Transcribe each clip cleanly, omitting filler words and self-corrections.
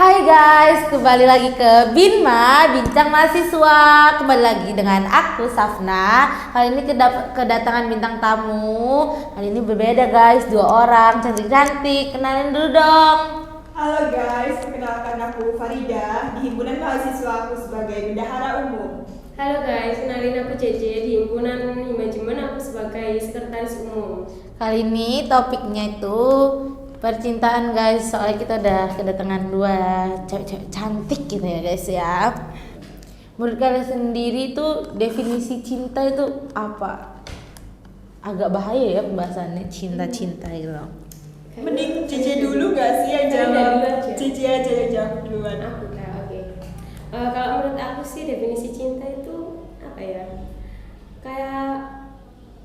Hai guys, kembali lagi ke Binma, Bincang Mahasiswa. Kembali lagi dengan aku, Safna. Kali ini kedatangan bintang tamu. Kali ini berbeda guys, 2 orang, cantik-cantik. Kenalin dulu dong. Halo guys, perkenalkan aku Farida. Di himpunan mahasiswa aku sebagai bendahara umum. Halo guys, kenalin aku Cece. Di himpunan manajemen aku sebagai sekretaris umum. Kali ini topiknya itu percintaan guys. Soalnya kita udah kedatangan 2 cewek-cewek cantik gitu ya guys ya. Menurut kalian sendiri tuh definisi cinta itu apa? Agak bahaya ya pembahasannya cinta-cinta gitu. Mending Cici dulu gak sih yang jawab? Cici aja yang jawab duluan. Aku kak, oke. Kalau menurut aku sih definisi cinta itu apa ya? Kayak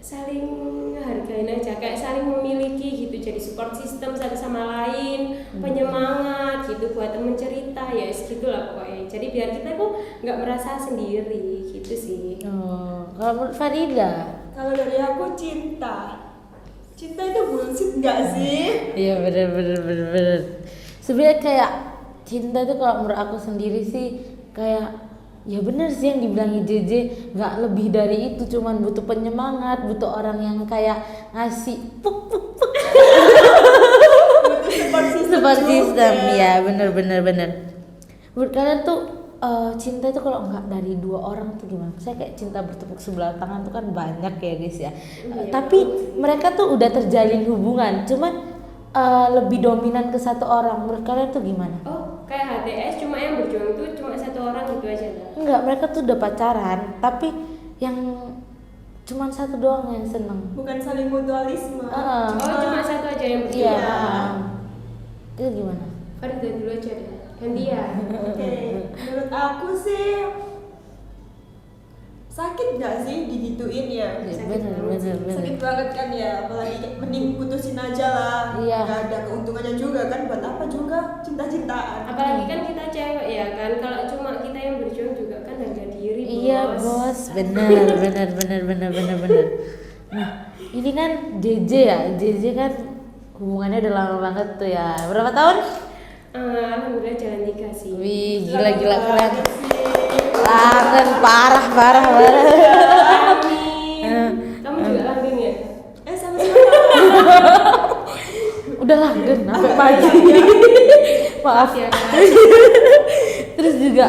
saling ngehargain aja, kayak saling memiliki gitu, jadi support system satu sama lain, penyemangat gitu buat temen cerita ya, segitulah pokoknya. Jadi biar kita tuh nggak merasa sendiri gitu sih. Kalau menurut Farida? Kalau dari aku cinta itu bullshit gak sih? Iya bener. Sebenarnya kayak cinta itu kalau menurut aku sendiri sih kayak ya bener sih yang dibilangin JJ, nggak lebih dari itu, cuman butuh penyemangat, butuh orang yang kayak ngasih puk Butuh support system ya, bener. Menurut kalian tuh cinta itu kalau nggak dari 2 orang tuh gimana? Saya kayak cinta bertepuk sebelah tangan tuh kan banyak ya guys ya. Tapi mereka tuh udah terjalin hubungan, cuman lebih dominan ke satu orang. Menurut kalian tuh gimana? Oh, kayak HTS cuma yang berjuang itu cuma satu orang gitu aja lah. Enggak, mereka tuh udah pacaran, tapi yang cuman satu doang yang seneng. Bukan saling mutualisme. Oh, cuma satu aja yang berjuang. Iya. Itu gimana? Farida dulu aja deh. Gantian. Oke, menurut aku sih sakit gak sih digituin ya? Iya, Sakit bener. Sakit banget kan ya, apalagi mending putusin aja lah. Iya. Gak ada keuntungannya juga kan, buat apa juga cinta-cintaan. Apalagi kan kita cewek ya kan, kalau cuma kita yang berjuang juga kan harga diri bos. Iya bos, bener. Nah ini kan JJ ya, JJ kan hubungannya udah lama banget tuh ya. Berapa tahun? Alhamdulillah jalan 3 sih. Wih gila keren. sih. Langen parah. Amin. Kamu juga langgeng ya? Sama-sama. Udah langen sampai pagi. Maaf ya kan. Terus juga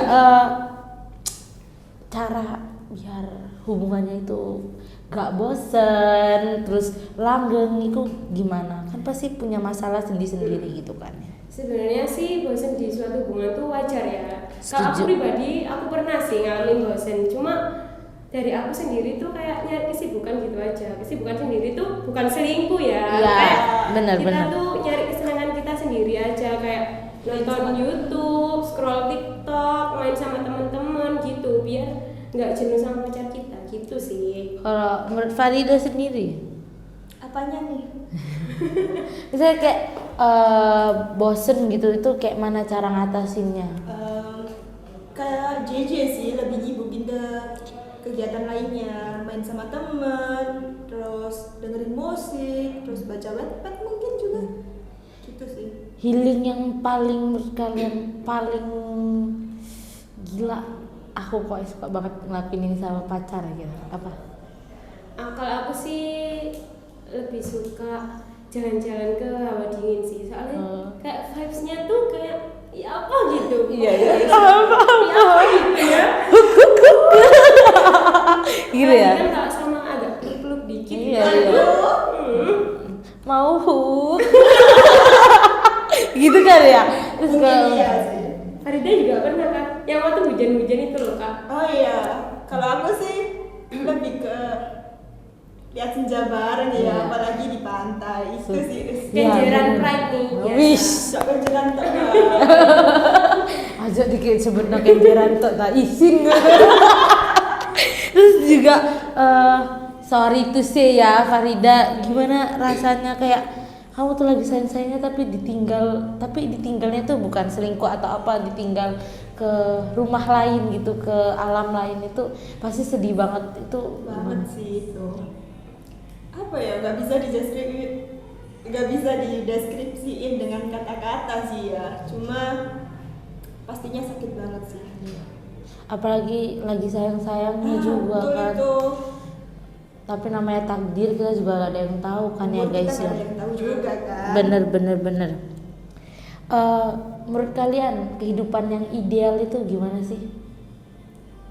cara biar hubungannya itu gak bosen, terus langgeng itu gimana? Kan pasti punya masalah sendiri-sendiri gitu kan ya. Sebenarnya sih bosan di suatu hubungan tuh wajar ya. Kalau Setuju. aku pribadi, aku pernah sih ngalamin bosan. Cuma dari aku sendiri tuh kayak nyari kesibukan gitu aja. Kesibukan sendiri tuh bukan selingkuh ya. Iya, Kayak benar. kita tuh nyari kesenangan kita sendiri aja, kayak nonton YouTube, scroll TikTok, main sama teman-teman gitu, biar nggak jenuh sama pacar kita gitu sih. Kalau menurut Farida sendiri, Apanya nih? misalnya kayak bosen gitu, itu kayak mana cara ngatasinnya? Kayak JJ sih, lebih nyibukin ke kegiatan lainnya, main sama temen, terus dengerin musik, terus baca webpad mungkin juga, gitu sih. Healing yang paling menurut kalian paling gila, aku kok suka banget ngelakuin ini sama pacar gitu, apa? Kalau aku sih lebih suka jalan-jalan ke hawa dingin sih, soalnya kayak vibes-nya tuh kayak ya apa gitu. Iya. Ya apa gitu ya. Gitu ya? Kan kalau sama agak peluk-peluk dikit Iya. Mau gitu kan ya? Terus Mungkin kalau iya sih. Farida juga pernah kan yang waktu hujan-hujan itu loh kak. Oh iya, kalau aku sih lebih ke lihat senja bareng ya, Iya. apalagi di pantai itu sih. Iya, Kenjeran bener. pride nih. Ya. Wish. Gak berjalan tengah. aja dikit sebenarnya kenjeran tok tak isin. Terus juga sorry to say ya Farida, gimana rasanya kayak kamu tuh lagi sayang-sayangnya tapi ditinggalnya tuh bukan selingkuh atau apa, ditinggal ke rumah lain gitu, ke alam lain, itu pasti sedih banget itu. Banget sih itu. Apa ya, gak bisa dideskripsiin dengan kata-kata sih ya. Cuma pastinya sakit banget sih. Apalagi lagi sayang-sayangnya juga betul kan. itu. Tapi namanya takdir kita juga gak ada yang tahu kan ya Umur guys kita ya. nggak ada yang tahu juga kan. Bener. Menurut kalian kehidupan yang ideal itu gimana sih?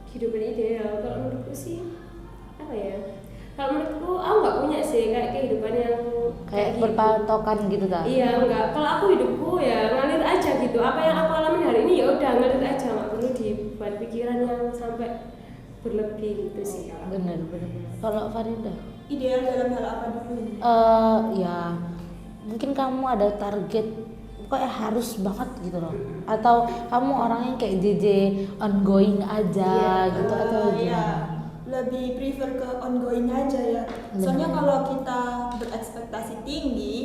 Kehidupan ideal kalau menurutku sih apa ya, kalau menurutku aku nggak punya sih kayak kehidupan yang Kayak gitu. berpatokan gitu kan? Iya enggak, kalau aku hidupku ya ngalir aja gitu, apa yang aku alami hari ini ya udah ngalir aja, nggak perlu dibuat pikiran yang sampai berlebih gitu sih. Bener. Kalau Farida? Ideal dalam hal apa dulu ini? Ya mungkin kamu ada target pokoknya harus banget gitu loh, atau kamu orangnya kayak JJ ongoing aja gitu atau Iya, gimana? lebih prefer ke ongoing aja ya. Soalnya Bener. kalau kita berekspektasi tinggi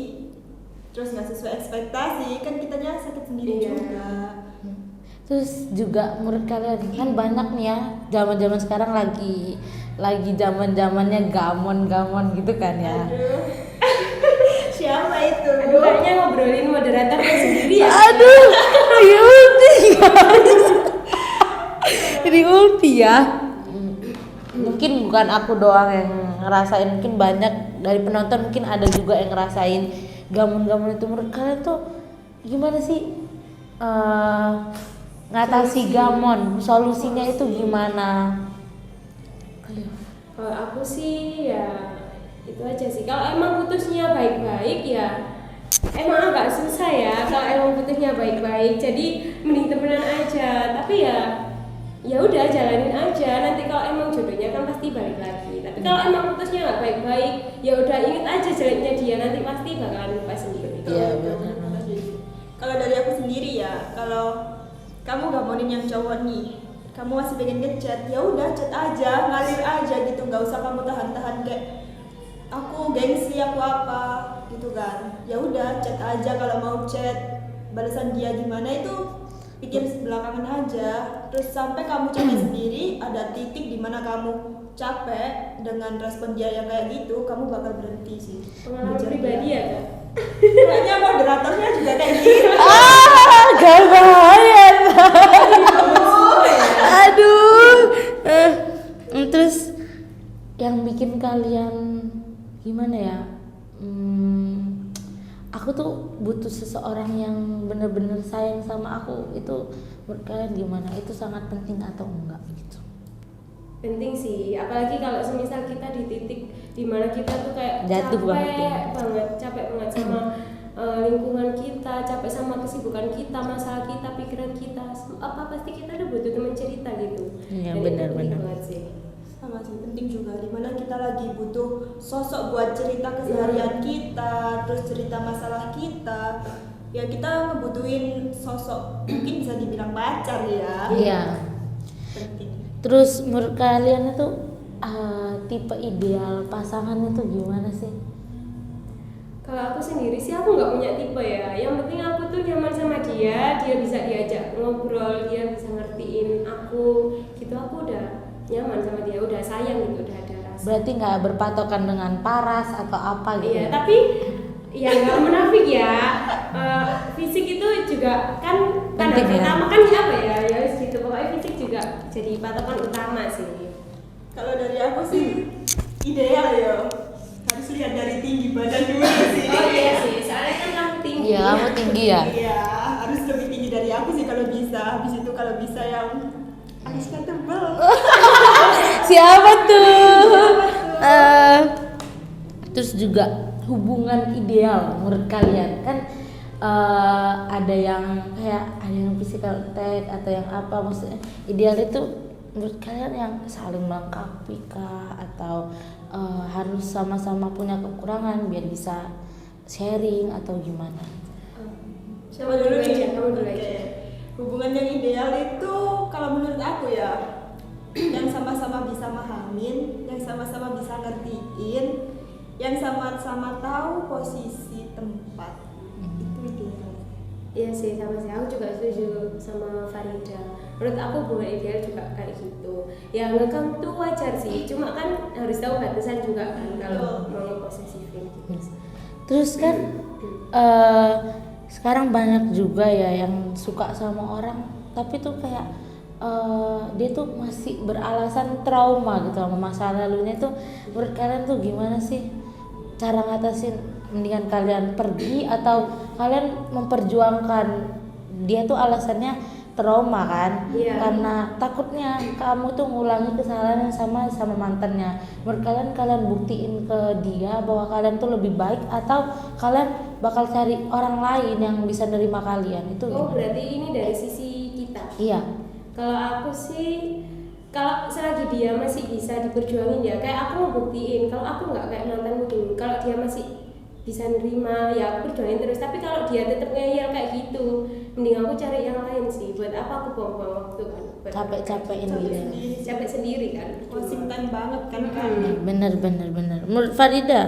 terus nggak sesuai ekspektasi kan kitanya sakit sendiri Iya. juga. Terus juga menurut kalian kan banyak nih ya zaman sekarang lagi zamannya gamon gitu kan ya. Aduh. Siapa itu? Aduh, kayaknya ngobrolin moderatornya sendiri ya. Aduh, ini ulti guys. Ini ulti ya. Mungkin bukan aku doang yang ngerasain, mungkin banyak dari penonton mungkin ada juga yang ngerasain gamon itu. Menurut kalian tuh gimana sih ngatasi gamon? Solusinya itu gimana? Kalau aku sih ya itu aja sih. Kalau emang putusnya baik-baik ya emang agak susah ya. Kalau emang putusnya baik-baik, jadi mending temenan aja. Tapi ya udah jalanin aja. Nanti kalau emang jodohnya kan pasti balik lagi. Tapi kalau emang putusnya nggak baik-baik, ya udah inget aja jeleknya dia, nanti pasti bakalan lupa sendiri. Iya benar. Kalau dari aku sendiri ya, kalau kamu gamonin yang cowok nih, kamu masih pengen ngechat, ya udah chat aja, ngalir aja gitu, nggak usah kamu tahan-tahan kayak aku gengsi aku apa gitu kan. Ya udah chat aja, kalau mau chat balasan dia gimana itu pikir belakangan aja. Terus sampai kamu capek sendiri, ada titik di mana kamu capek dengan respon dia yang kayak gitu, kamu bakal berhenti sih. Pengalaman Ngejar pribadi dia. ya Kak? Kayaknya moderatornya juga kayak gitu. Gak bahaya. Aduh. Terus yang bikin kalian gimana ya? Aku tuh butuh seseorang yang bener-bener sayang sama aku. Itu menurut kalian gimana? Itu sangat penting atau enggak gitu? Penting sih, apalagi kalau semisal kita di titik dimana kita tuh kayak Jatuh capek banget sama lingkungan kita, capek sama kesibukan kita, masalah kita, pikiran kita, apa pasti kita udah butuh teman cerita gitu. Iya, Dan itu benar. penting banget sih. Sama sih, penting juga dimana kita lagi butuh sosok buat cerita keseharian kita, terus cerita masalah kita. Ya kita ngebutuhin sosok, mungkin bisa dibilang pacar ya. Iya. Penting. Terus menurut kalian itu tipe ideal pasangan itu gimana sih? Kalau aku sendiri sih aku nggak punya tipe ya. Yang penting aku tuh nyaman sama dia bisa diajak ngobrol, dia bisa ngertiin aku, gitu aku udah nyaman sama dia, udah sayang gitu, udah ada rasa. Berarti nggak berpatokan dengan paras atau apa gitu? Iya, tapi ya nggak menafik ya. Fisik itu juga kan Penting ya? pertama kan apa ya? Ya wis gitu. Pokoknya fisik juga jadi patokan utama sih. Kalau dari aku sih ideal ya. Harus lihat dari tinggi badan dulu sih. Oh iya sih, soalnya kan kamu tinggi. Iya, kamu tinggi ya. Iya, harus lebih tinggi dari aku sih kalau bisa. Habis itu kalau bisa yang alisnya tebal. Siapa tuh? Terus juga hubungan ideal menurut kalian kan ada yang physical attack atau yang apa, maksudnya ideal itu menurut kalian yang saling melengkapi kah atau harus sama-sama punya kekurangan biar bisa sharing atau gimana? Siapa dulu nih? Kamu dulu Oke. aja. Hubungan yang ideal itu kalau menurut aku ya, yang sama-sama bisa memahamin, yang sama-sama bisa ngertiin, yang sama-sama tahu posisi tempat. Itu ideal. Iya sih, sama sih. Aku juga setuju sama Farida. Menurut aku hubungan ideal juga kayak gitu. Ya ngekang tuh wajar sih. Cuma kan harus tahu batasan juga kan kalau mau posesifin gitu. Terus kan sekarang banyak juga ya yang suka sama orang tapi tuh kayak dia tuh masih beralasan trauma gitu sama masa lalunya tuh. Menurut kalian tuh gimana sih cara ngatasin? Mendingan kalian pergi atau kalian memperjuangkan? Dia tuh alasannya trauma kan, Iya. karena takutnya kamu tuh ngulangi kesalahan yang sama mantannya. Menurut kalian buktiin ke dia bahwa kalian tuh lebih baik, atau kalian bakal cari orang lain yang bisa nerima kalian? Itu Oh, gimana? berarti ini dari sisi kita. Iya. Kalau aku sih, kalau selagi dia masih bisa diperjuangin ya, kayak aku mau buktiin kalau aku nggak kayak mantanmu dulu. Kalau dia masih bisa nerima ya aku perjuangin terus. Tapi kalau dia tetap ngeyel kayak gitu, mending aku cari yang lain sih. Buat apa aku buang-buang waktu kan? Buat Capek-capekin Capek gitu. sendiri. capek sendiri kan. Wasting time banget kan Kak. Bener. Menurut Farida?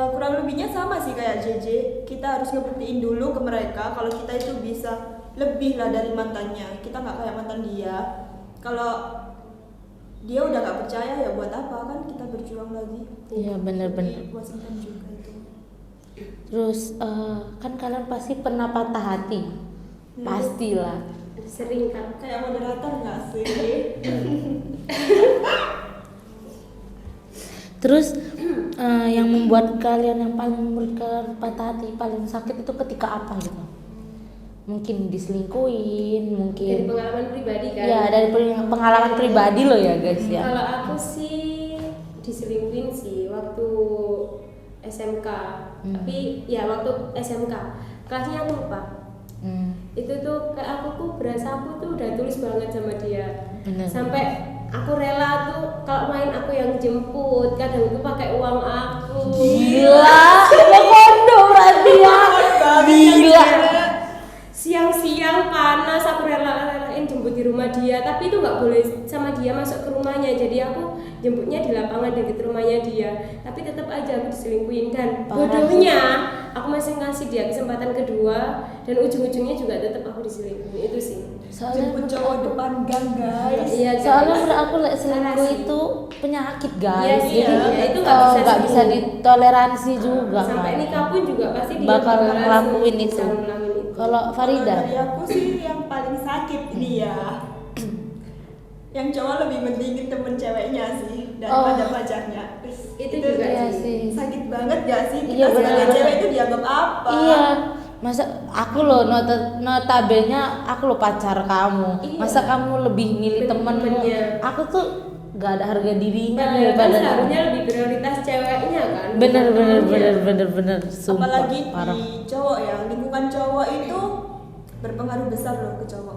Kurang lebihnya sama sih kayak JJ. Kita harus ngebuktiin dulu ke mereka kalau kita itu bisa lebih lah dari mantannya. Kita nggak kayak mantan dia. Kalau dia udah nggak percaya ya buat apa kan kita berjuang lagi. Iya, bener. Jadi wasting time juga itu. Terus kan kalian pasti pernah patah hati, pastilah. Sering kan. Kayak moderator nggak sih? Terus yang membuat kalian, yang paling menurut kalian patah hati, paling sakit itu ketika apa gitu? Mungkin diselingkuhin, Dari mungkin. pengalaman pribadi kan. Ya, dari pengalaman pribadi lo ya guys ya. Kalau aku sih diselingkuhin sih waktu SMK. Tapi ya waktu SMK kelasnya aku lupa. Itu tuh kayak aku tuh berasa aku tuh udah tulus banget sama dia. Bener. Sampai aku rela tuh kalau main aku yang jemput, kadang itu pakai uang aku. Gila, lo kondo berarti ya. Gila. Siang-siang panas aku relain jemput di rumah dia, tapi itu nggak boleh sama dia masuk ke rumahnya, jadi aku jemputnya di lapangan dekat rumahnya dia, tapi tetap aja aku diselingkuhin. Dan Parah. bodohnya aku masih ngasih dia kesempatan kedua dan ujung-ujungnya juga tetap aku diselingkuhin. Itu sih. Soalnya Jemput cowok depan gang guys. Iya, Soalnya guys. menurut aku selingkuh Parah sih. itu penyakit Iya guys. sih, Jadi ya, itu nggak bisa nggak bisa sembuh. ditoleransi juga. Sampai kan. nikah pun juga pasti dia Bakal bakalan ngelakuin bisa itu. ngulangin itu. Kalau Farida, Dari aku sih yang paling sakit ini ya. Yang cowok lebih mentingin temen ceweknya sih daripada pacarnya. Itu juga iya sih. sih. Sakit banget gak sih? Kita Iya, sebagai benar. cewek itu dianggap apa? iya. Masa aku loh notabene aku loh pacar kamu. Iya. Masa kamu lebih milih temenmu? Temennya. Aku tuh gak ada harga dirinya Padahal kan daripada seharusnya lebih prioritas ceweknya kan. bener. Bukan Sumpah, Apalagi parah. di cowok ya, lingkungan cowok itu berpengaruh besar loh ke cowok.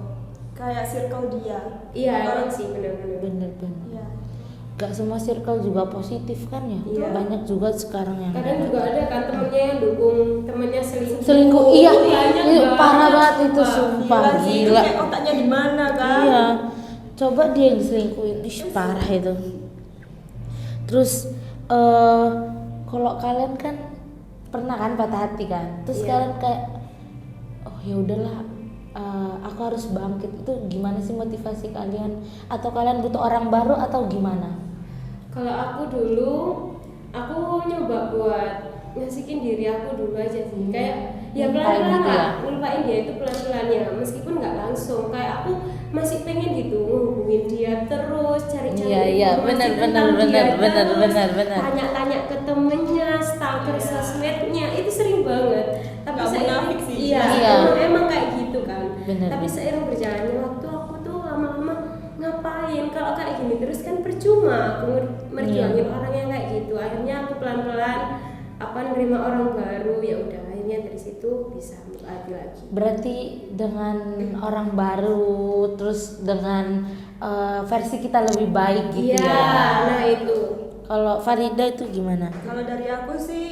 Kayak circle dia. Iya, Kalau- emang sih benar-benar. Bener. Iya. Gak semua circle juga positif kan ya. Iya. Banyak juga sekarang yang Kadang juga ada kan temennya yang dukung temennya selingkuh. selingkuh. Iya, Banyak itu banget, parah banget itu sumpah. sumpah. Gila sih, itu Gila. kayak otaknya di mana kan? Iya. Coba dia yang diselingkuhin, ih parah itu. Terus kalau kalian kan pernah kan patah hati kan, terus Iya. kalian kayak oh ya udahlah, aku harus bangkit. Itu gimana sih motivasi kalian? Atau kalian butuh orang baru atau gimana? Kalau aku dulu, aku nyoba buat ngasihin diri aku dulu aja sih. Kayak ya Ngelupain pelan-pelan gitu ya? lah, ngelupain dia itu pelan-pelan ya. Meskipun nggak langsung, kayak aku masih pengen gitu ngehubungin dia terus, cari-cari Iya, informasi benar, tentang benar, dia benar, terus, benar. tanya-tanya ke temennya, stalker sosmednya, itu sering banget. Tapi Nggak munafik sih. iya, Iya. emang kayak gitu kan. Benar, Tapi benar. seiring berjalannya waktu, aku tuh lama-lama ngapain kalau kayak gini terus kan percuma aku merjuangin Iya. orang yang kayak gitu. Akhirnya aku pelan-pelan nerima orang baru, ya udah akhirnya dari situ bisa berhati lagi. Berarti dengan orang baru, terus dengan versi kita lebih baik gitu Iya, ya. nah itu. Kalau Farida itu gimana? Kalau dari aku sih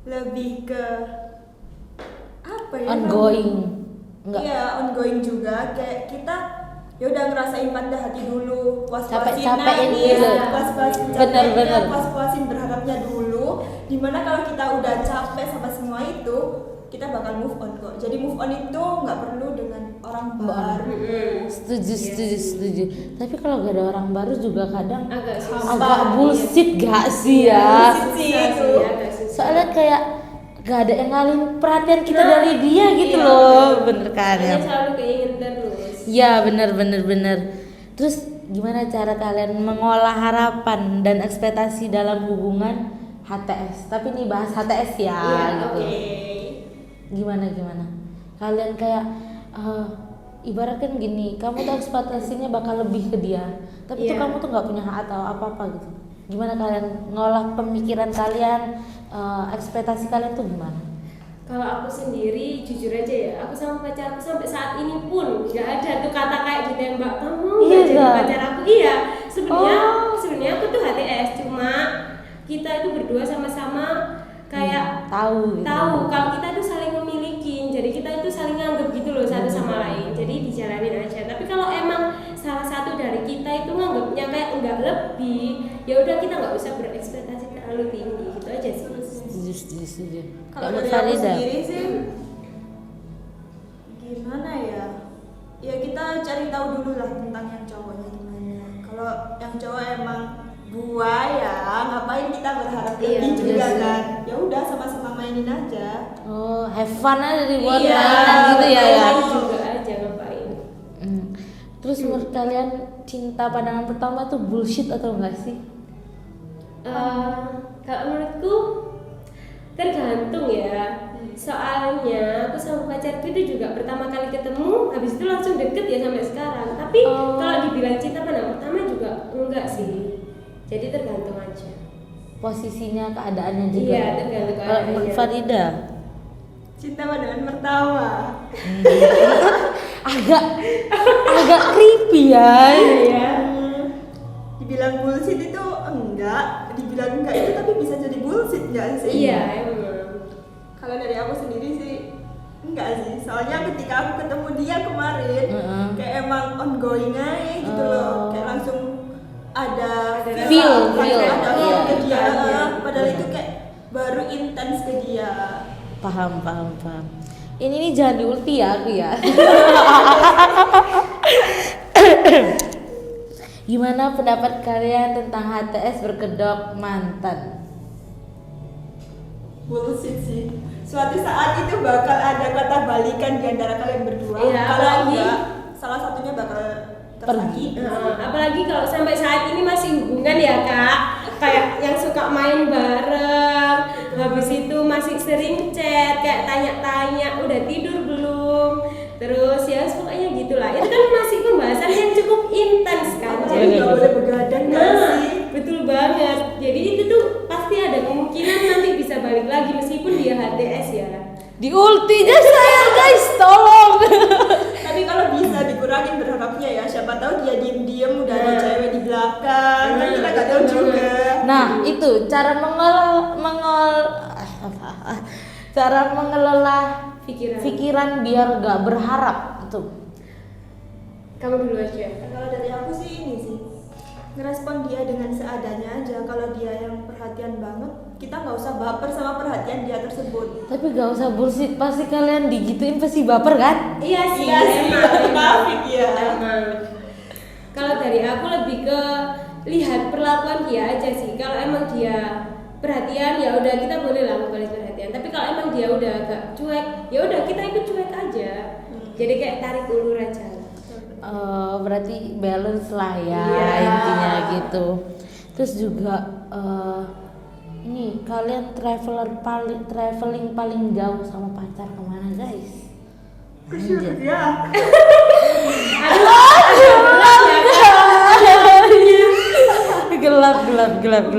lebih ke apa ya? Ongoing. Enggak. Iya, ongoing juga. Kayak kita ya udah ngerasain patah hati dulu, puas-puasin Capek-capekin nangis, dulu. puas-puasin Bener, capeknya, bener. puas-puasin berharapnya dulu. Dimana kalau kita udah capek sama semua itu, kita bakal move on kok. Jadi move on itu nggak perlu dengan orang baru. Setuju. Tapi kalau gak ada orang baru juga kadang Agak susah. agak bullshit gak sih ya? Bullshit sih Susah itu. sih, agak susah. Soalnya kayak gak ada yang ngalihin perhatian kita Nah, dari dia gitu iya, loh. bener. bener kan ya. Soalnya selalu keingin terus. Iya bener. Terus gimana cara kalian mengolah harapan dan ekspektasi dalam hubungan HTS? Tapi nih bahas HTS ya Iya, gitu. oke. Gimana? Kalian kayak ibaratkan gini, kamu tuh ekspektasinya bakal lebih ke dia, tapi tuh Iya. kamu tuh nggak punya hak atau apa gitu. Gimana kalian ngolah pemikiran kalian, ekspektasi kalian tuh gimana? Kalau aku sendiri jujur aja ya, aku sama pacarku sampai saat ini pun nggak ada tuh kata kayak ditembak kamu Iya nggak jadi nggak? pacar aku. Iya, Oh. sebenarnya aku tuh HTS, cuma kita itu berdua sama-sama kayak tahu gitu. tahu kalau kita itu saling memiliki, jadi kita itu saling nganggap gitu loh satu sama lain, jadi dijalanin aja. Tapi kalau emang salah satu dari kita itu nganggapnya kayak enggak lebih, ya udah kita nggak usah berekspektasi terlalu tinggi gitu aja sih. Setuju. Kalau Kamu dari aku Farida? sendiri sih gimana ya? Ya kita cari tahu dulu lah tentang yang cowoknya gimana. Kalau yang cowok emang buaya, ngapain kita berharap Iya, lebih juga iya sih. kan? Ya udah sama-sama mainin aja. Oh, have fun aja di buat Iya, mainan gitu ya ya. main juga aja ngapain. Terus menurut kalian cinta pandangan pertama tuh bullshit atau enggak sih? Kalau menurutku tergantung ya. Soalnya aku sama pacarku itu juga pertama kali ketemu, habis itu langsung deket ya sampai sekarang. Tapi Oh. kalau dibilang cinta pandangan pertama juga enggak sih. Jadi tergantung aja. Posisinya, keadaannya juga. Iya, tergantung Kalau menurut keadaannya. Farida Cinta pandangan pertama. agak creepy ya. Iya. Dibilang bullshit itu enggak, dibilang enggak itu tapi bisa jadi bullshit enggak sih? Iya, emang. Kalau dari aku sendiri sih enggak sih. Soalnya ketika aku ketemu dia kemarin, kayak emang ongoing aja gitu loh. Oh. Kayak langsung ada Feel, ada iya. ke dia. Iya. Padahal itu kayak baru intens ke dia. Paham. Ini nih jangan diulti ya aku ya. Gimana pendapat kalian tentang HTS berkedok mantan? Bullshit sih. Suatu saat itu bakal ada kata balikan di antara kalian berdua. Iya, Kalau apalagi- enggak, salah satunya bakal tersakiti. Apalagi kalau sampai saat ini masih hubungan ya kak, kayak yang suka main bareng, habis itu masih sering chat, kayak tanya-tanya udah tidur belum, terus ya pokoknya gitulah. Itu kan masih pembahasan yang cukup intens kan. Jadi nggak boleh begadang nggak Nah, sih? betul banget. Jadi itu tuh pasti ada kemungkinan nanti bisa balik lagi meskipun dia HTS ya. Diultinya saya guys, tolong. Tapi kalau bisa dikurangin berharapnya ya, siapa tahu dia diem-diem udah ada cewek di belakang, kan kita nggak tahu juga. Nah, itu cara cara mengelola pikiran biar gak berharap tuh. Kamu dulu aja. Kalau dari aku sih ini sih, ngerespon dia dengan seadanya aja. Kalau dia yang perhatian banget, kita nggak usah baper sama perhatian dia tersebut. Tapi gak usah bullshit, pasti kalian digituin pasti baper kan? Iya sih, Iya sih, munafik ya. Emang. Kalau dari aku lebih ke lihat perlakuan dia aja sih. Kalau emang dia perhatian ya udah kita boleh lah membalas perhatian. Tapi kalau emang dia udah agak cuek, ya udah kita ikut cuek aja. Jadi kayak tarik ulur aja. Berarti balance lah ya Iya. intinya gitu. Terus juga ini kalian traveling paling jauh sama pacar kemana guys? Anjir. Ya, gelap.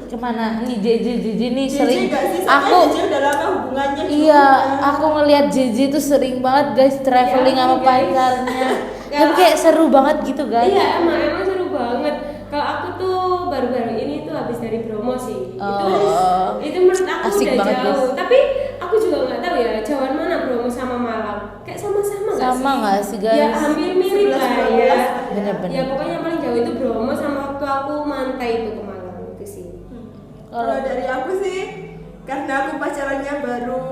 Kemana? Nih JJ nih sering. nggak sih? Aku Soalnya udah lama hubungannya. iya, juga. aku ngelihat JJ tuh sering banget guys traveling Ya, sama guys. pacarnya. Tapi kayak seru banget gitu guys. Iya emang seru banget. Kalau aku tuh baru-baru ini tuh habis dari Bromo sih. Oh. Itu menurut aku Asik udah banget, jauh. guys. Tapi aku juga nggak tahu ya jauhan mana Bromo sama Malang. Kayak sama-sama nggak sih? Sama nggak sih guys? Ya hampir mirip lah ya. Bener-bener. Ya pokoknya yang paling jauh itu Bromo sama waktu aku mantai itu ke Malang itu sih. Kalau dari aku sih, karena aku pacarannya baru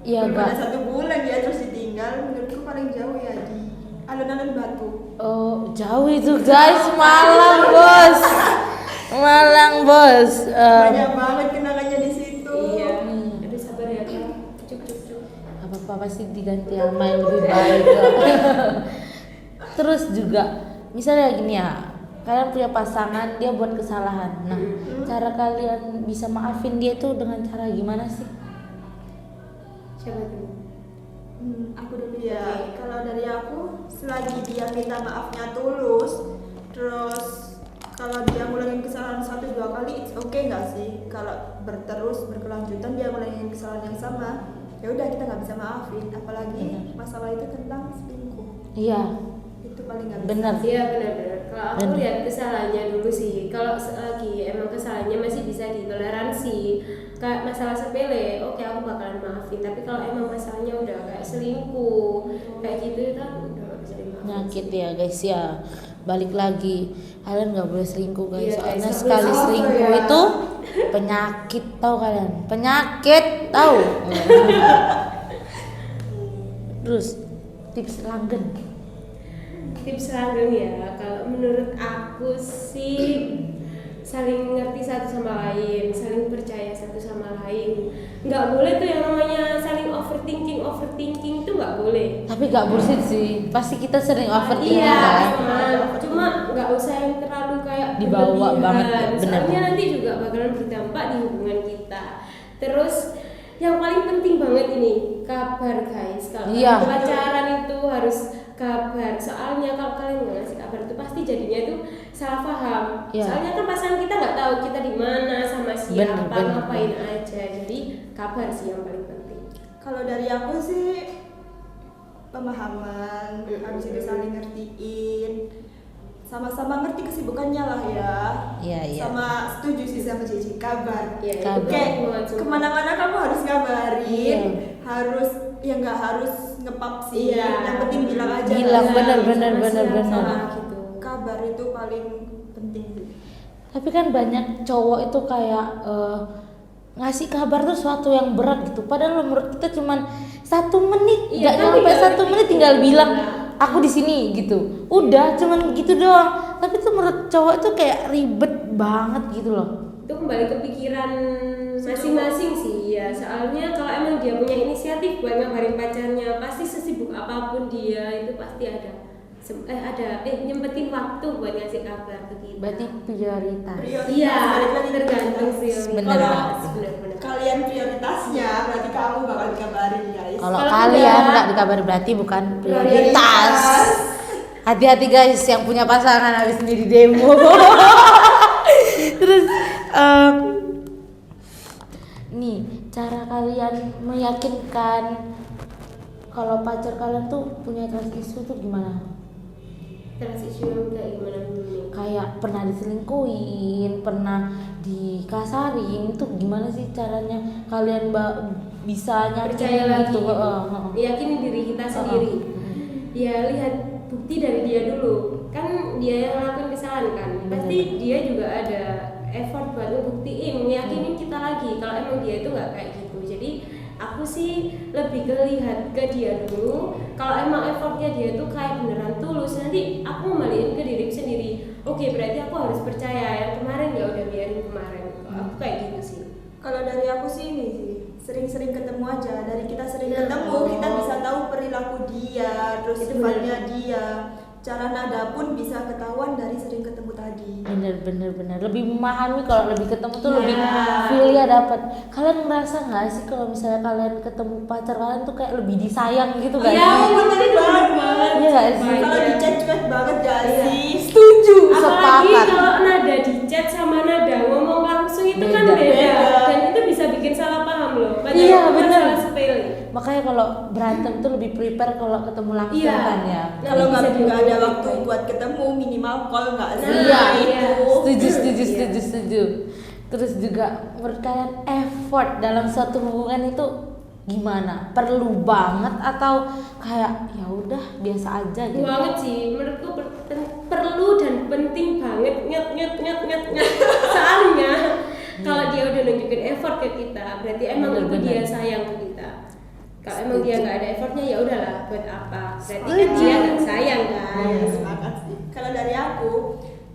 Iya, belum Kak. ada 1 bulan ya terus ditinggal, menurutku paling jauh ya di alun-alun Batu. Oh, jauh itu guys, Malang bos. Malang bos. Banyak banget kenangannya di situ. Iya. Aduh sabar ya kan. Cuk. Apa-apa pasti diganti sama yang lebih baik. Terus juga misalnya gini ya, kalian punya pasangan, dia buat kesalahan. Nah, cara kalian bisa maafin dia itu dengan cara gimana sih? Siapa tuh? Aku dulu ya. Kalau dari aku, selagi dia minta maafnya tulus, terus kalau dia ngulangin kesalahan 1-2 kali, it's okay nggak sih? Kalau berkelanjutan dia ngulangin kesalahan yang sama, ya udah kita nggak bisa maafin. Apalagi masalah itu tentang selingkuh. Iya, Itu paling nggak bisa. benar. Iya benar-benar. Kalau aku Benar. lihat kesalahannya dulu sih. Kalau selagi emang kesalahannya masih bisa ditoleransi, kayak masalah sepele, oke aku bakalan maafin. Tapi kalau emang masalahnya udah kayak selingkuh, kayak gitu kan udah nggak bisa dimaafin. Penyakit ya guys ya. Balik lagi, kalian nggak boleh selingkuh guys. Iya, guys, Soalnya nggak sekali boleh selingkuh ya. itu penyakit, tahu kalian? Penyakit, tahu? Terus tips langgeng. Tips langgeng ya, kalau menurut aku sih saling mengerti satu sama lain, saling percaya satu sama lain. Nggak boleh tuh yang namanya saling overthinking itu nggak boleh. Tapi gak bullshit sih, pasti kita sering overthinking Iya, kan. cuma nggak usah yang terlalu kayak Dibawa berlebihan. banget, bener. Soalnya nanti juga bakalan berdampak di hubungan kita. Terus yang paling penting banget ini kabar guys. Kalau Iya. pacaran itu harus kabar. Soalnya kalau kalian nggak ngasih kabar itu pasti jadinya itu salah paham. Iya. Soalnya kan pasangan kita nggak tahu kita di mana sama siapa, Bener. ngapain aja. Jadi kabar sih yang paling penting. Kalau dari aku sih pemahaman, habis itu saling ngertiin, sama-sama ngerti kesibukannya lah ya. Iya, iya. Sama setuju sih sama Cici, kabar. Iya, Kabar. itu Kayak banget, sumpah. kemana-mana kamu harus ngabarin, Iya. harus ya nggak harus ngepap sih. Iya. Yang penting bilang aja. Bilang, lah. bener, Sama bener, siapa bener. gitu. Kabar itu paling penting sih. Tapi kan banyak cowok itu kayak ngasih kabar tuh suatu yang berat gitu. Padahal menurut kita cuman 1 menit, Iya, nggak kan nyampe tinggal 1 menit tinggal bilang Iya. aku di sini gitu. Udah cuman gitu doang. Tapi tuh menurut cowok itu kayak ribet banget gitu loh. Itu kembali ke pikiran masing-masing sih ya. Soalnya kalau emang dia punya inisiatif buat ngabarin pacarnya, pasti sesibuk apapun dia itu pasti ada nyempetin waktu buat ngasih kabar ke kita. Berarti prioritas. Iya, balik lagi ke tergantung prioritas. Bener. Kalau Bener-bener. kalian prioritasnya, berarti kamu bakal dikabarin guys. Kalau Kalau kalian enggak, nggak dikabari berarti bukan prioritas. prioritas. Hati-hati guys yang punya pasangan habis sendiri demo. Terus nih cara kalian meyakinkan kalau pacar kalian tuh punya trust issue tuh gimana? Trust issue yang kayak gimana dulu nih? Kayak pernah diselingkuhin, pernah dikasarin, itu gimana sih caranya kalian bisa Percaya nyakitin lagi gitu? gitu. Yakinin diri kita sendiri. Ya lihat bukti dari dia dulu. Kan dia yang ngelakuin kesalahan kan. Pasti dia juga ada effort buat ngebuktiin, yakinin kita lagi kalau emang dia itu nggak kayak gitu. Jadi aku sih lebih ke lihat ke dia dulu. Kalau emang effortnya dia tuh kayak beneran tulus, nanti aku ngembaliin ke diri sendiri. Oke, berarti aku harus percaya yang kemarin ya udah biarin kemarin. Kalau aku kayak gitu sih. Kalau dari aku sih ini sih, sering-sering ketemu aja. Dari kita sering Nah, ketemu, kita bisa tahu perilaku dia, terus Itu sifatnya bener. dia. Cara nada pun bisa ketahuan dari sering ketemu tadi. Bener lebih memahami kalau lebih ketemu tuh Iya. lebih feel-nya dapat. Kalian ngerasa nggak sih kalau misalnya kalian ketemu pacar kalian tuh kayak lebih disayang gitu kan? Iya, bener banget. Iya nggak sih? Sumpah, Kalau iya. di chat cuek banget gak Iya. sih? Setuju, Apalagi sepakat. kalau nada di chat sama nada ngomong langsung itu kan Beda. beda. Dan itu bisa bikin salah paham loh. Padahal Iya, itu bener. masalah sepele. Makanya kalau berantem tuh lebih prepare kalau ketemu langsung Iya. kan ya. Kalau Bisa nggak diomongin ada baik-baik. waktu buat ketemu, minimal call nggak sih? Iya, iya. setuju. Terus juga menurut kalian effort dalam suatu hubungan itu gimana? Perlu banget atau kayak ya udah biasa aja gitu? Banget sih, menurutku perlu dan penting banget nyet. Soalnya kalau dia udah nunjukin effort ke kita, berarti emang itu Bener-bener. dia sayang ke kita. Kalau emang dia nggak ada effortnya ya udahlah, buat apa? Berarti kan Setuju. dia nggak sayang kan? Iya, sepakat sih. Kalau dari aku,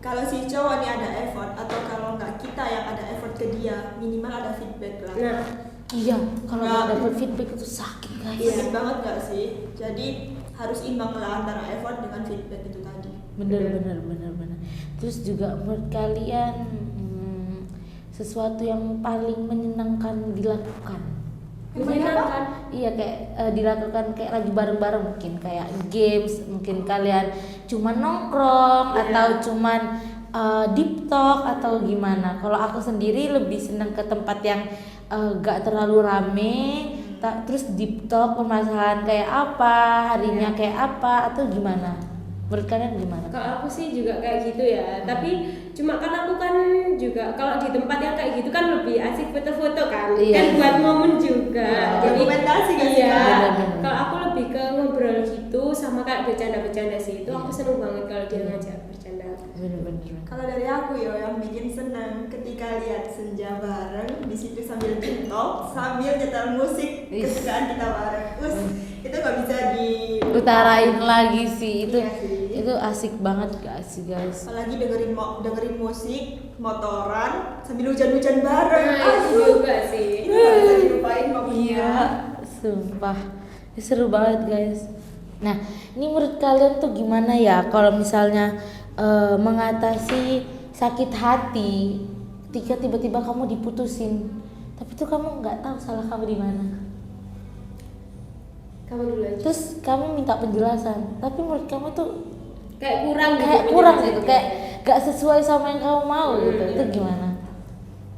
kalau si cowok nih ada effort atau kalau nggak kita yang ada effort ke dia, minimal ada feedback lah. Nah, Iya, kalau Nah, nggak dapet feedback itu sakit guys. sakit banget gak sih? Jadi harus imbang lah antara effort dengan feedback itu tadi. Bener. Terus juga menurut kalian sesuatu yang paling menyenangkan dilakukan? Menyenangkan. Iya kayak dilakukan kayak lagi bareng-bareng, mungkin kayak games, mungkin kalian cuma nongkrong atau cuman deep talk atau gimana. Kalau aku sendiri lebih senang ke tempat yang gak terlalu rame, terus deep talk permasalahan kayak apa, harinya kayak apa atau gimana. Menurut kalian gimana? Kalau aku sih juga kayak gitu ya, tapi cuma kan aku kan juga kalau di tempat yang kayak gitu kan lebih asik foto-foto kan, Iya. kan buat momen juga. Jadi dokumentasi gak sih, iya. Kak? Bener-bener. Kalau aku lebih ke ngobrol gitu sama kayak bercanda-bercanda sih, itu aku seneng banget kalau dia ngajak bercanda. Bener-bener. Kalau dari aku ya yang bikin senang ketika lihat senja bareng di situ sambil TikTok sambil nyetel musik kesukaan kita bareng. Itu nggak bisa di Utarain lagi sih itu. Iya sih. Itu asik banget gak sih guys? Apalagi dengerin musik motoran sambil hujan-hujan bareng. Nah, itu juga sih. Itu nggak bisa dilupain momennya. Iya, sumpah seru banget guys. Nah, ini menurut kalian tuh gimana ya kalau misalnya mengatasi sakit hati ketika tiba-tiba kamu diputusin, tapi tuh kamu nggak tahu salah kamu di mana. Kamu dulu aja. Terus kamu minta penjelasan, tapi menurut kamu tuh Kayak kurang gitu. kayak kurang gitu, penjelasannya. kayak gak sesuai sama yang kamu mau gitu. Itu gimana?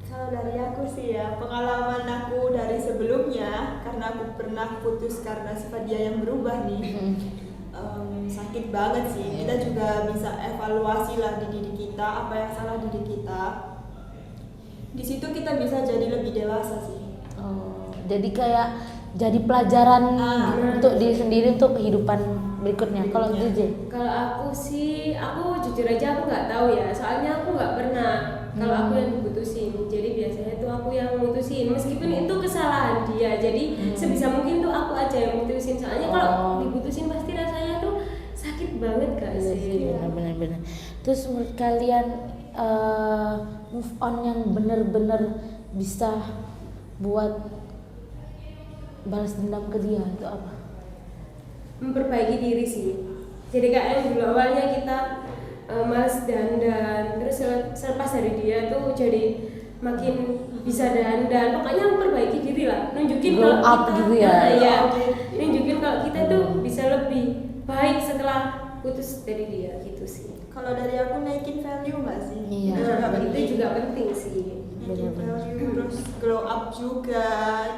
Kalau dari aku sih ya, pengalaman aku dari sebelumnya karena aku pernah putus karena sifat dia yang berubah nih. Sakit banget sih. Kita juga bisa evaluasi lah di diri kita apa yang salah di diri kita. Di situ kita bisa jadi lebih dewasa sih. Oh, jadi kayak jadi pelajaran untuk diri sendiri untuk kehidupan berikutnya. Kalau JJ? Kalau aku sih, aku jujur aja aku nggak tahu ya. Soalnya aku nggak pernah kalau aku yang diputusin. Jadi biasanya tuh aku yang mutusin. Meskipun itu kesalahan dia. Jadi sebisa mungkin tuh aku aja yang mutusin. Soalnya kalau diputusin pasti rasanya tuh sakit banget gak Iya sih? sih, benar-benar. Terus menurut kalian move on yang benar-benar bisa buat balas dendam ke dia itu apa? Memperbaiki diri sih. Jadi kayak yang dulu awalnya kita malas dandan, terus selepas dari dia tuh jadi makin bisa dandan. Pokoknya memperbaiki diri lah, nunjukin Glow kalau up kita gitu ya. ya, nunjukin kalau kita tuh bisa lebih baik setelah putus dari dia gitu sih. Kalau dari aku naikin value nggak sih? Iya. Itu juga Nah, itu penting. juga penting sih. Naikin Benar-benar. value terus glow up juga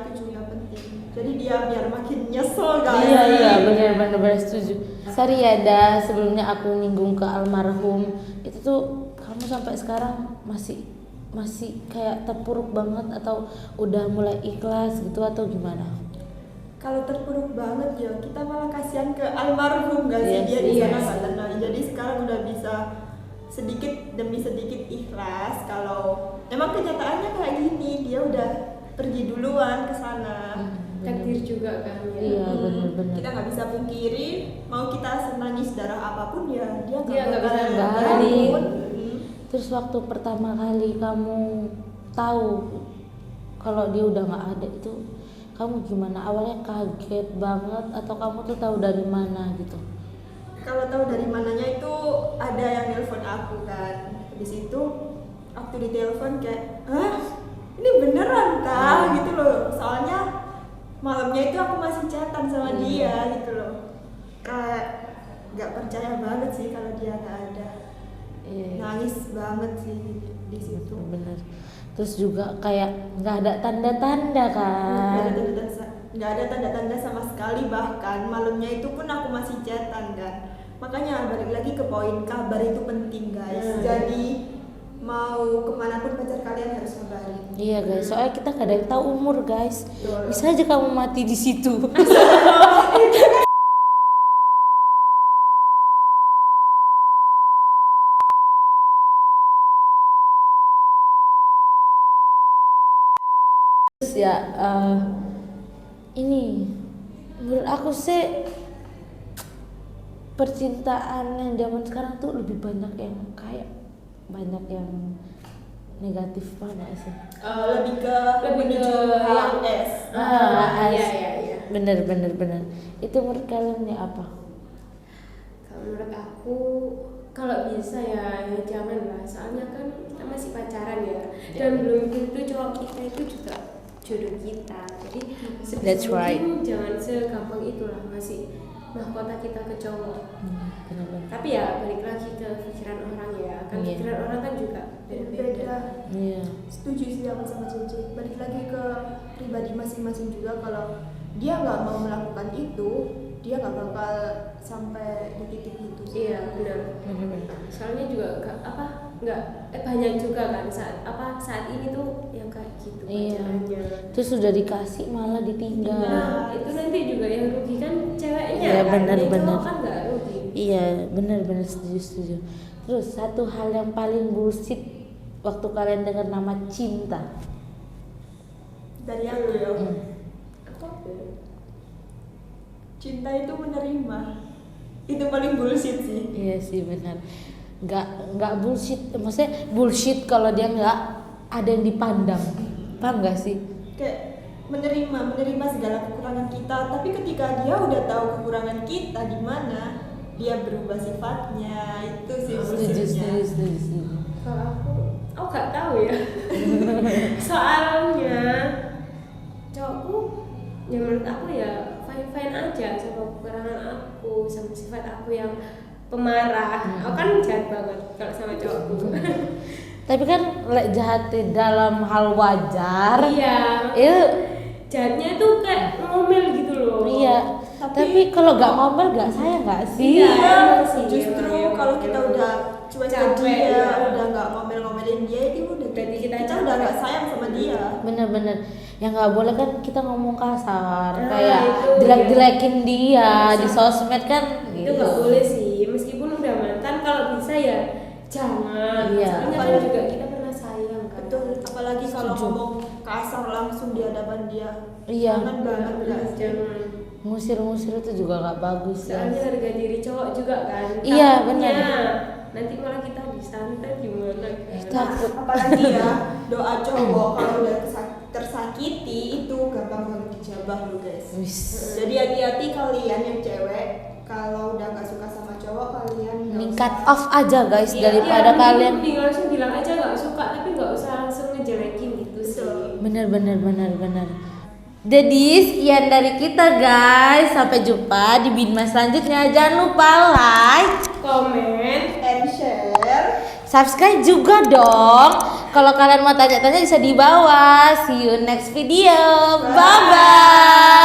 itu juga penting. Jadi dia biar makin nyesel guys. Iya, benar-benar setuju. Sorry ya Da, sebelumnya aku nyinggung ke almarhum. Itu tuh kamu sampai sekarang masih kayak terpuruk banget atau udah mulai ikhlas gitu atau gimana? Kalau terpuruk banget ya kita malah kasihan ke almarhum gak sih, Iya dia sih, di iya sana sih. nggak tenang. Jadi sekarang udah bisa sedikit demi sedikit ikhlas kalau emang kenyataannya kayak gini, dia udah pergi duluan ke sana. Takdir juga kan ya. Iya, benar-benar. Kita nggak bisa pungkiri mau kita senangis darah apapun ya dia Dia nggak bakal bisa balik. bangun. Terus waktu pertama kali kamu tahu kalau dia udah nggak ada itu kamu gimana? Awalnya kaget banget atau kamu tuh tahu dari mana gitu? Kalau tahu dari mananya itu ada yang nelpon aku kan. Habis itu waktu ditelepon kayak, "Hah? Ini beneran kah?" gitu loh. Soalnya malamnya itu aku masih chatan sama dia gitu loh. Kayak nggak percaya banget sih kalau dia nggak ada. Iya. Nangis banget sih di situ. Bener. Terus juga kayak nggak ada tanda-tanda kan? Nggak ada tanda-tanda sama sekali, bahkan malamnya itu pun aku masih chatan kan. Makanya balik lagi ke poin, kabar itu penting guys. Jadi mau kemanapun pacar kalian harus ngabarin. Iya guys, soalnya kita gak ada yang tahu umur guys. Bisa aja kamu mati di situ. Terus ya ini menurut aku sih percintaan yang zaman sekarang tuh lebih banyak yang kayak banyak yang negatif banget sih. Lebih ke Lebih ke yang yang S. Iya. Bener. Itu menurut kalian ya apa? Kalau menurut aku kalau bisa ya jangan lah, soalnya kan kita masih pacaran ya, dan belum tentu cowok kita itu juga jodoh kita, jadi That's sebisa right. mungkin jangan segampang itulah ngasih mahkota kita ke cowok. Bener-bener. Tapi ya balik lagi ke pikiran orang ya, kan Iya. pikiran orang kan juga beda-beda. Beda. Iya. Setuju sih aku sama Cece. Balik lagi ke pribadi masing-masing juga, kalau dia nggak mau melakukan itu, dia nggak bakal sampai di titik itu sih. Iya benar. Bener-bener. Soalnya juga nggak banyak juga kan saat ini tuh yang kayak gitu Iya. pacarannya. Terus sudah dikasih malah ditinggal. Nah, itu nanti juga yang rugi kan ceweknya Iya, kan, benar, yang benar. cowok kan nggak rugi. Iya, benar setuju. Terus satu hal yang paling bullshit waktu kalian dengar nama cinta. Dari aku ya, Apa tuh? cinta itu menerima. Itu paling bullshit sih. Iya sih benar. Nggak bullshit, maksudnya bullshit kalau dia nggak ada yang dipandang. Paham nggak sih? Kayak menerima segala kekurangan kita, tapi ketika dia udah tahu kekurangan kita di mana, dia berubah sifatnya. Itu sih bullshitnya. Setuju. Kalau aku nggak tahu ya. Soalnya cowokku ya menurut aku ya fine aja sama kekurangan aku, sama sifat aku yang pemarah. Aku kan jahat banget kalau sama cowokku. Tapi kan jahat dalam hal wajar. Iya. Itu Jahatnya tuh kayak ngomel gitu loh. iya. Tapi kalau nggak ngomel nggak sayang nggak sih? Iya. Iya, sih, justru iya, kalau iya. kita udah cuek ke Capek, dia, iya. udah nggak ngomel-ngomelin dia, itu udah Berarti kita udah capek. nggak sayang sama dia. Bener-bener yang nggak boleh kan kita ngomong kasar Nah, kayak itu, jelek-jelekin dia di Bisa. sosmed kan Itu nggak boleh sih, meskipun udah mantan kalau bisa ya jangan. Iya. Soalnya kan juga kita pernah sayang kan. Betul, apalagi kalau Setuju. ngomong kasar langsung di hadapan dia. Iya. Jangan banget nggak sih? Jangan. ngusir itu juga nggak bagus ya. Soalnya harga diri cowok juga kan. Iya, Takutnya benar. nanti malah kita disantet gimana kan. Takut. Apalagi ya, doa cowok kalau udah tersakiti itu gampang banget dijabah loh guys. Wis. Jadi hati-hati kalian yang cewek, kalau udah nggak suka sama cowok kalian nggak Mending usah. cut off aja guys Iya, daripada iya, kalian mending langsung bilang aja nggak suka, tapi nggak usah langsung ngejelekin gitu sih. Betul. bener. Jadi sekian dari kita guys. Sampai jumpa di Binma selanjutnya. Jangan lupa like, Komen. And share. subscribe juga dong. Kalau kalian mau tanya-tanya bisa di bawah. See you next video. Bye bye.